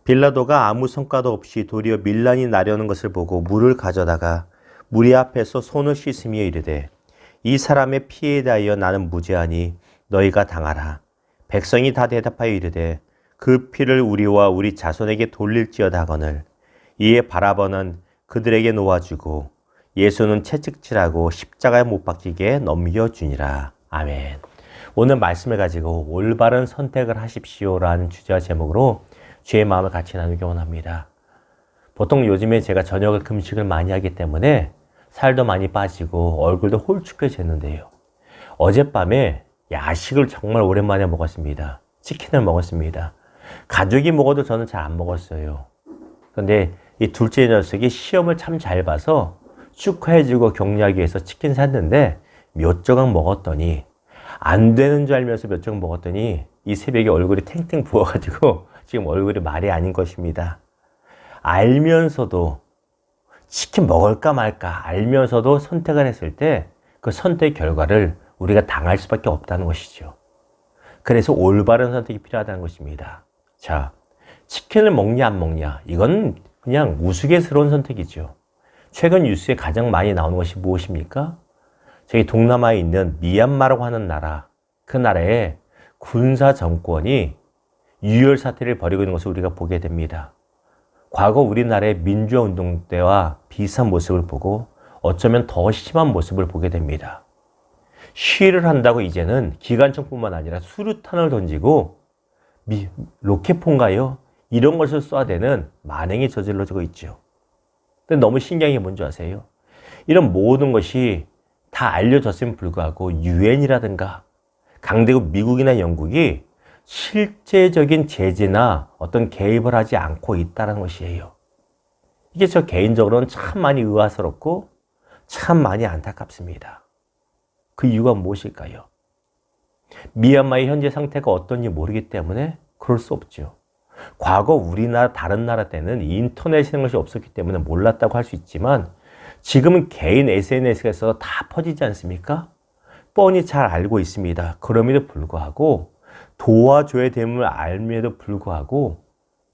빌라도가 아무 성과도 없이 도리어 밀란이 나려는 것을 보고 물을 가져다가 무리 앞에서 손을 씻으며 이르되 이 사람의 피에 대하여 나는 무죄하니 너희가 당하라. 백성이 다 대답하여 이르되 그 피를 우리와 우리 자손에게 돌릴지어다 하거늘 이에 바라바는 그들에게 놓아주고 예수는 채찍질하고 십자가에 못 박히게 넘겨주니라. 아멘. 오늘 말씀을 가지고 올바른 선택을 하십시오라는 주제와 제목으로 주의 마음을 같이 나누기 원합니다. 보통 요즘에 제가 저녁을 금식을 많이 하기 때문에 살도 많이 빠지고 얼굴도 홀쭉해졌는데요. 어젯밤에 야식을 정말 오랜만에 먹었습니다. 치킨을 먹었습니다. 가족이 먹어도 저는 잘 안 먹었어요. 그런데 이 둘째 녀석이 시험을 참 잘 봐서 축하해주고 격려하기 위해서 치킨 샀는데 몇 조각 먹었더니 안 되는 줄 알면서 몇 조각 먹었더니 이 새벽에 얼굴이 탱탱 부어가지고 지금 얼굴이 말이 아닌 것입니다. 알면서도 치킨 먹을까 말까 알면서도 선택을 했을 때 그 선택 결과를 우리가 당할 수밖에 없다는 것이죠. 그래서 올바른 선택이 필요하다는 것입니다. 자, 치킨을 먹냐 안 먹냐 이건 그냥 우스갯스러운 선택이죠. 최근 뉴스에 가장 많이 나오는 것이 무엇입니까? 저기 동남아에 있는 미얀마라고 하는 나라, 그 나라의 군사 정권이 유혈 사태를 벌이고 있는 것을 우리가 보게 됩니다. 과거 우리나라의 민주화 운동 때와 비슷한 모습을 보고 어쩌면 더 심한 모습을 보게 됩니다. 시위를 한다고 이제는 기관총뿐만 아니라 수류탄을 던지고 로켓폰가요? 이런 것을 쏴대는 만행이 저질러지고 있죠. 근데 너무 신기한 게 뭔지 아세요? 이런 모든 것이 다 알려졌음에 불구하고 유엔이라든가 강대국 미국이나 영국이 실제적인 제재나 어떤 개입을 하지 않고 있다는 것이에요. 이게 저 개인적으로는 참 많이 의아스럽고 참 많이 안타깝습니다. 그 이유가 무엇일까요? 미얀마의 현재 상태가 어떤지 모르기 때문에 그럴 수 없죠. 과거 우리나라 다른 나라 때는 인터넷이라는 것이 없었기 때문에 몰랐다고 할 수 있지만 지금은 개인 SNS에서 다 퍼지지 않습니까? 뻔히 잘 알고 있습니다. 그럼에도 불구하고 도와줘야 됨을 알면에도 불구하고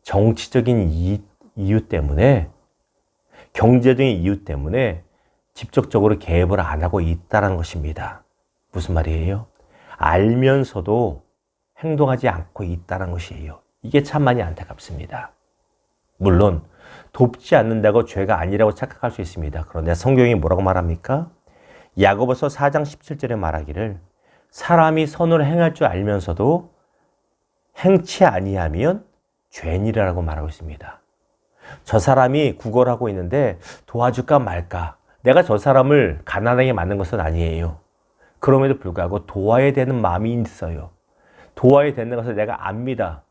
정치적인 이유 때문에 경제적인 이유 때문에 직접적으로 개입을 안 하고 있다는 것입니다. 무슨 말이에요? 알면서도 행동하지 않고 있다는 것이에요. 이게 참 많이 안타깝습니다. 물론 돕지 않는다고 죄가 아니라고 착각할 수 있습니다. 그런데 성경이 뭐라고 말합니까? 야고보서 4장 17절에 말하기를 사람이 선을 행할 줄 알면서도 행치 아니하면 죄니라라고 말하고 있습니다. 저 사람이 구걸하고 있는데 도와줄까 말까? 내가 저 사람을 가난하게 만든 것은 아니에요. 그럼에도 불구하고 도와야 되는 마음이 있어요. 도와야 되는 것을 내가 압니다.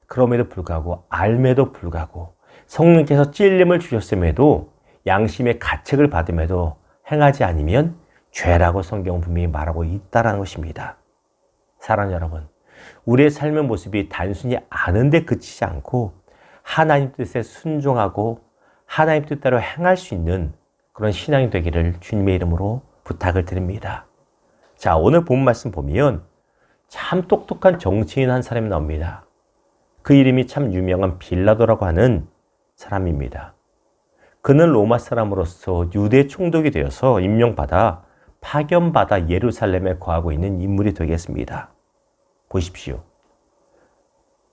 그럼에도 불구하고 알매도 불구하고 성령께서 찔림을 주셨음에도 양심의 가책을 받음에도 행하지 않으면 죄라고 성경은 분명히 말하고 있다는 것입니다. 사랑하는 여러분, 우리의 삶의 모습이 단순히 아는데 그치지 않고 하나님 뜻에 순종하고 하나님 뜻대로 행할 수 있는 그런 신앙이 되기를 주님의 이름으로 부탁을 드립니다. 자, 오늘 본 말씀 보면 참 똑똑한 정치인 한 사람이 나옵니다. 그 이름이 참 유명한 빌라도라고 하는 사람입니다. 그는 로마 사람으로서 유대 총독이 되어서 임명받아 파견받아 예루살렘에 거하고 있는 인물이 되겠습니다. 보십시오.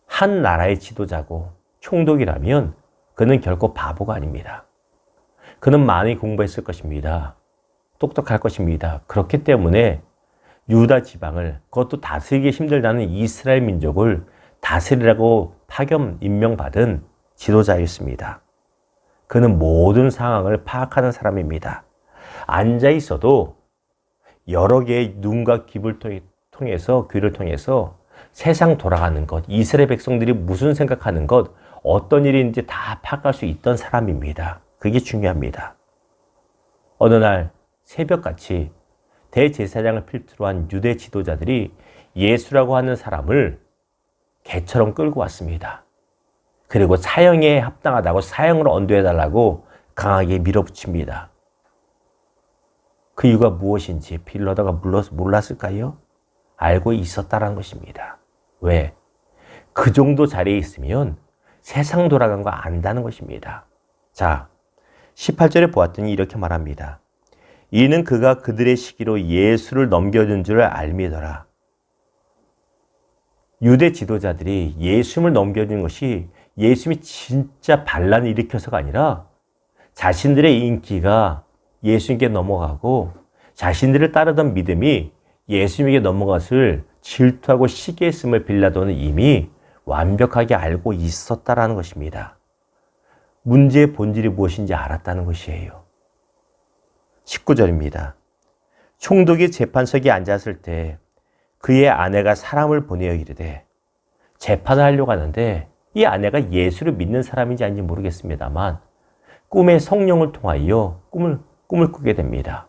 한 나라의 지도자고 총독이라면 그는 결코 바보가 아닙니다. 그는 많이 공부했을 것입니다. 똑똑할 것입니다. 그렇기 때문에 유다 지방을, 그것도 다스리기 힘들다는 이스라엘 민족을 다스리라고 파견 임명받은 지도자였습니다. 그는 모든 상황을 파악하는 사람입니다. 앉아 있어도 여러 개의 눈과 귀를 통해서 세상 돌아가는 것, 이스라엘 백성들이 무슨 생각하는 것, 어떤 일이 있는지 다 파악할 수 있던 사람입니다. 그게 중요합니다. 어느 날 새벽같이 대제사장을 필두로 한 유대 지도자들이 예수라고 하는 사람을 개처럼 끌고 왔습니다. 그리고 사형에 합당하다고 사형으로 언도해달라고 강하게 밀어붙입니다. 그 이유가 무엇인지 빌라도가 몰랐을까요? 알고 있었다는 것입니다. 왜? 그 정도 자리에 있으면 세상 돌아간 거 안다는 것입니다. 자, 18절에 보았더니 이렇게 말합니다. 이는 그가 그들의 시기로 예수를 넘겨준 줄 알미더라. 유대 지도자들이 예수님을 넘겨준 것이 예수님이 진짜 반란을 일으켜서가 아니라 자신들의 인기가 예수님께 넘어가고 자신들을 따르던 믿음이 예수님에게 넘어갔을 질투하고 시기했음을 빌라도는 이미 완벽하게 알고 있었다라는 것입니다. 문제의 본질이 무엇인지 알았다는 것이에요. 19절입니다. 총독이 재판석에 앉았을 때 그의 아내가 사람을 보내어 이르되, 재판을 하려고 하는데 이 아내가 예수를 믿는 사람인지 아닌지 모르겠습니다만 꿈에 성령을 통하여 꿈을 꾸게 됩니다.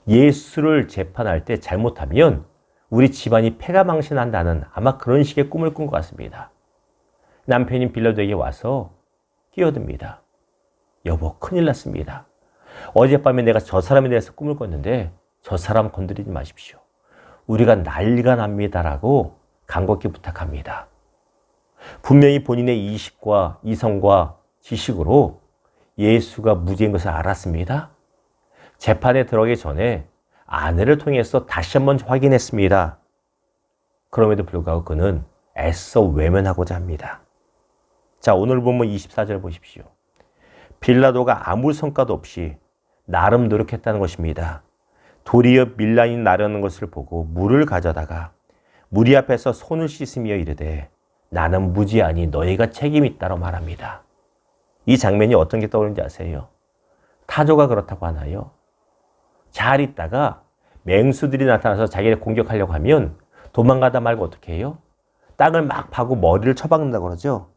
예수를 재판할 때 잘못하면 우리 집안이 패가망신한다는 아마 그런 식의 꿈을 꾼 것 같습니다. 남편인 빌라도에게 와서 끼어듭니다. 여보, 큰일 났습니다. 어젯밤에 내가 저 사람에 대해서 꿈을 꿨는데 저 사람 건드리지 마십시오. 우리가 난리가 납니다라고 간곡히 부탁합니다. 분명히 본인의 이성과 지식으로 예수가 무죄인 것을 알았습니다. 재판에 들어가기 전에 아내를 통해서 다시 한번 확인했습니다. 그럼에도 불구하고 그는 애써 외면하고자 합니다. 자, 오늘 본문 24절 보십시오. 빌라도가 아무 성과도 없이 나름 노력했다는 것입니다. 도리어 밀란이 나려는 것을 보고 물을 가져다가 무리 앞에서 손을 씻으며 이르되, 나는 무지하니 너희가 책임이 있다고 말합니다. 이 장면이 어떤 게 떠오르는지 아세요? 타조가 그렇다고 하나요? 잘 있다가 맹수들이 나타나서 자기를 공격하려고 하면 도망가다 말고 어떻게 해요? 땅을 막 파고 머리를 쳐박는다고 그러죠?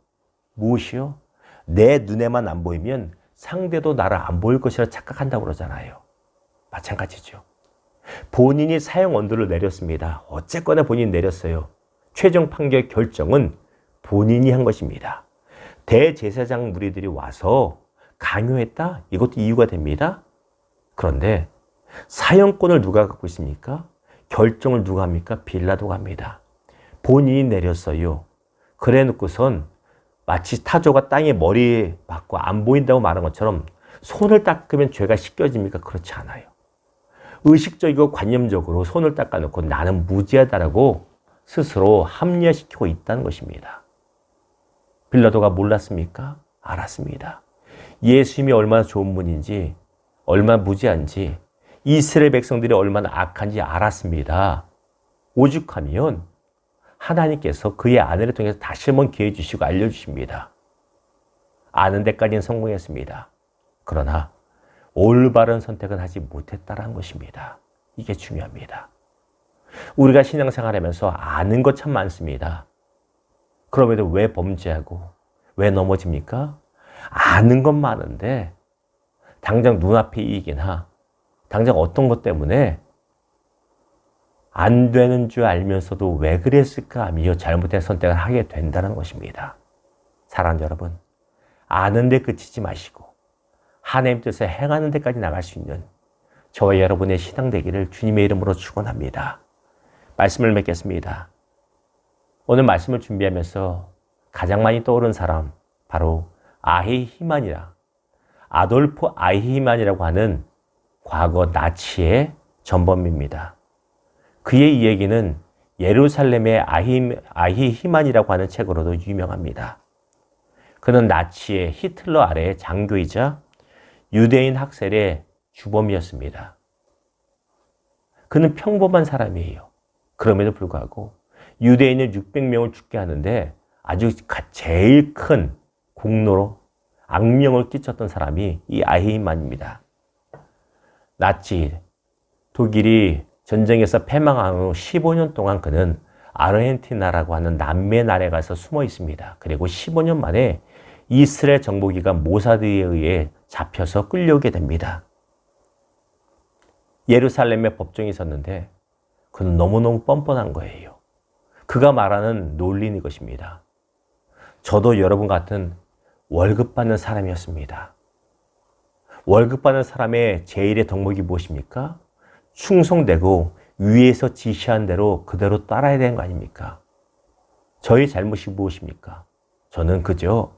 무엇이요? 내 눈에만 안 보이면 상대도 나를 안 보일 것이라 착각한다고 그러잖아요. 마찬가지죠. 본인이 사형 언도를 내렸습니다. 어쨌거나 본인이 내렸어요. 최종 판결 결정은 본인이 한 것입니다. 대제사장 무리들이 와서 강요했다? 이것도 이유가 됩니다. 그런데 사형권을 누가 갖고 있습니까? 결정을 누가 합니까? 빌라도가 합니다. 본인이 내렸어요. 그래 놓고선 마치 타조가 땅에 머리에 맞고 안 보인다고 말한 것처럼 손을 닦으면 죄가 씻겨집니까? 그렇지 않아요. 의식적이고 관념적으로 손을 닦아놓고 나는 무지하다라고 스스로 합리화시키고 있다는 것입니다. 빌라도가 몰랐습니까? 알았습니다. 예수님이 얼마나 좋은 분인지, 얼마나 무지한지, 이스라엘 백성들이 얼마나 악한지 알았습니다. 오죽하면 하나님께서 그의 아내를 통해서 다시 한번 기회 주시고 알려주십니다. 아는 데까지는 성공했습니다. 그러나 올바른 선택은 하지 못했다는 것입니다. 이게 중요합니다. 우리가 신앙생활하면서 아는 것 참 많습니다. 그럼에도 왜 범죄하고 왜 넘어집니까? 아는 건 많은데 당장 눈앞에 이익이나 당장 어떤 것 때문에 안 되는 줄 알면서도 왜 그랬을까 하며 잘못된 선택을 하게 된다는 것입니다. 사랑하는 여러분, 아는 데 그치지 마시고 하나님 뜻에 행하는 데까지 나갈 수 있는 저와 여러분의 신앙 되기를 주님의 이름으로 축원합니다. 말씀을 맺겠습니다. 오늘 말씀을 준비하면서 가장 많이 떠오른 사람, 바로 아돌프 아히히만이라고 하는 과거 나치의 전범입니다. 그의 이야기는 예루살렘의 아히히만이라고 하는 책으로도 유명합니다. 그는 나치의 히틀러 아래의 장교이자 유대인 학살의 주범이었습니다. 그는 평범한 사람이에요. 그럼에도 불구하고 유대인을 600명을 죽게 하는데 아주 제일 큰 공로로 악명을 끼쳤던 사람이 이 아히히만입니다. 나치 독일이 전쟁에서 패망한 후 15년 동안 그는 아르헨티나라고 하는 남미 나라에 가서 숨어 있습니다. 그리고 15년 만에 이스라엘 정보기관 모사드에 의해 잡혀서 끌려오게 됩니다. 예루살렘에 법정이 있었는데 그는 너무너무 뻔뻔한 거예요. 그가 말하는 논리인 것입니다. 저도 여러분 같은 월급 받는 사람이었습니다. 월급 받는 사람의 제일의 덕목이 무엇입니까? 충성되고 위에서 지시한 대로 그대로 따라야 되는 거 아닙니까? 저의 잘못이 무엇입니까? 저는 그저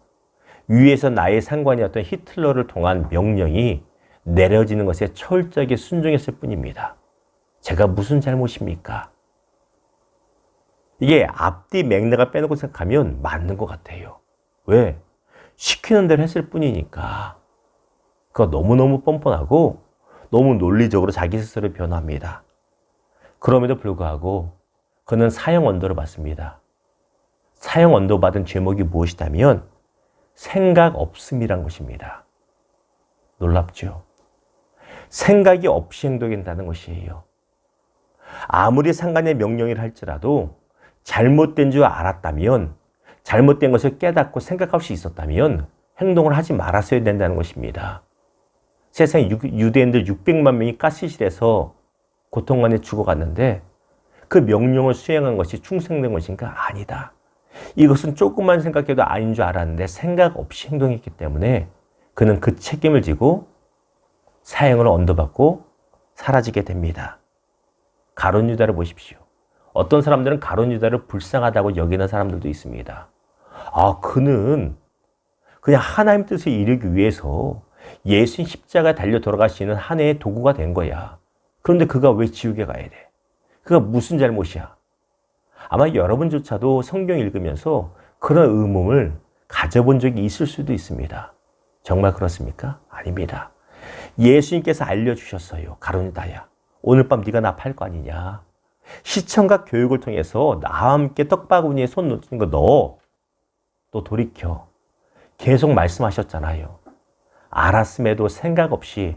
위에서 나의 상관이었던 히틀러를 통한 명령이 내려지는 것에 철저하게 순종했을 뿐입니다. 제가 무슨 잘못입니까? 이게 앞뒤 맥락을 빼놓고 생각하면 맞는 것 같아요. 왜? 시키는 대로 했을 뿐이니까. 그거 너무너무 뻔뻔하고 너무 논리적으로 자기 스스로 변호합니다. 그럼에도 불구하고 그는 사형 언도를 받습니다. 사형 언도 받은 죄목이 무엇이냐면 생각 없음이란 것입니다. 놀랍죠? 생각이 없이 행동한다는 것이에요. 아무리 상관의 명령을 할지라도 잘못된 줄 알았다면, 잘못된 것을 깨닫고 생각할 수 있었다면 행동을 하지 말았어야 된다는 것입니다. 세상에 유대인들 600만 명이 가스실에서 고통 안에 죽어갔는데 그 명령을 수행한 것이 충성된 것인가? 아니다. 이것은 조금만 생각해도 아닌 줄 알았는데 생각 없이 행동했기 때문에 그는 그 책임을 지고 사형을 언도받고 사라지게 됩니다. 가룟 유다를 보십시오. 어떤 사람들은 가룟 유다를 불쌍하다고 여기는 사람들도 있습니다. 그는 그냥 하나님 뜻을 이루기 위해서 예수님 십자가에 달려 돌아가시는 하나의 도구가 된 거야. 그런데 그가 왜 지옥에 가야 돼? 그가 무슨 잘못이야? 아마 여러분조차도 성경 읽으면서 그런 의문을 가져본 적이 있을 수도 있습니다. 정말 그렇습니까? 아닙니다. 예수님께서 알려주셨어요. 가룟 유다야, 오늘 밤 네가 나 팔 거 아니냐? 시청각 교육을 통해서 나와 함께 떡바구니에 손 놓는 거 너 돌이켜. 계속 말씀하셨잖아요. 알았음에도 생각 없이,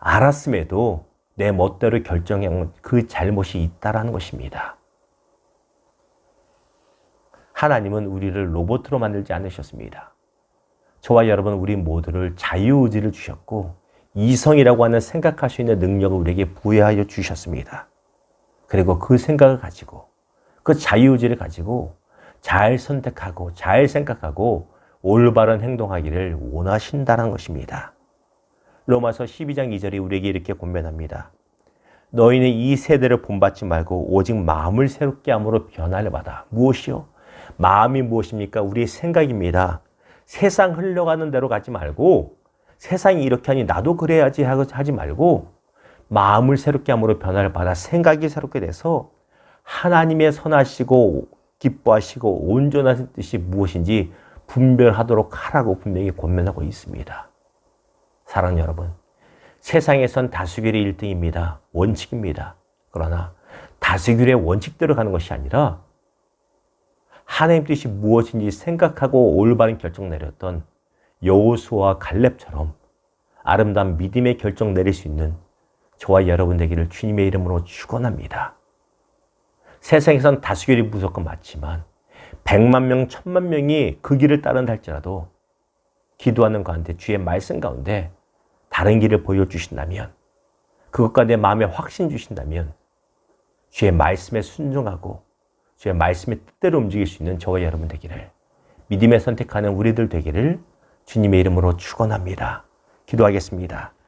알았음에도 내 멋대로 결정한 그 잘못이 있다라는 것입니다. 하나님은 우리를 로봇으로 만들지 않으셨습니다. 저와 여러분, 우리 모두를 자유의지를 주셨고 이성이라고 하는 생각할 수 있는 능력을 우리에게 부여하여 주셨습니다. 그리고 그 생각을 가지고, 그 자유의지를 가지고 잘 선택하고 잘 생각하고 올바른 행동하기를 원하신다는 것입니다. 로마서 12장 2절이 우리에게 이렇게 권면합니다. 너희는 이 세대를 본받지 말고 오직 마음을 새롭게 함으로 변화를 받아. 무엇이요? 마음이 무엇입니까? 우리의 생각입니다. 세상 흘러가는 대로 가지 말고, 세상이 이렇게 하니 나도 그래야지 하지 말고 마음을 새롭게 함으로 변화를 받아 생각이 새롭게 돼서 하나님의 선하시고 기뻐하시고 온전한 뜻이 무엇인지 분별하도록 하라고 분명히 권면하고 있습니다. 사랑하는 여러분, 세상에선 다수결이 1등입니다. 원칙입니다. 그러나 다수결의 원칙대로 가는 것이 아니라 하나님 뜻이 무엇인지 생각하고 올바른 결정 내렸던 여호수아와 갈렙처럼 아름다운 믿음의 결정 내릴 수 있는 저와 여러분 되기를 주님의 이름으로 축원합니다. 세상에선 다수결이 무조건 맞지만 100만 명, 1000만 명이 그 길을 따른다 할지라도 기도하는 가운데 주의 말씀 가운데 다른 길을 보여주신다면, 그것과 내 마음에 확신 주신다면 주의 말씀에 순종하고 주의 말씀의 뜻대로 움직일 수 있는 저와 여러분 되기를, 믿음에 선택하는 우리들 되기를 주님의 이름으로 축원합니다. 기도하겠습니다.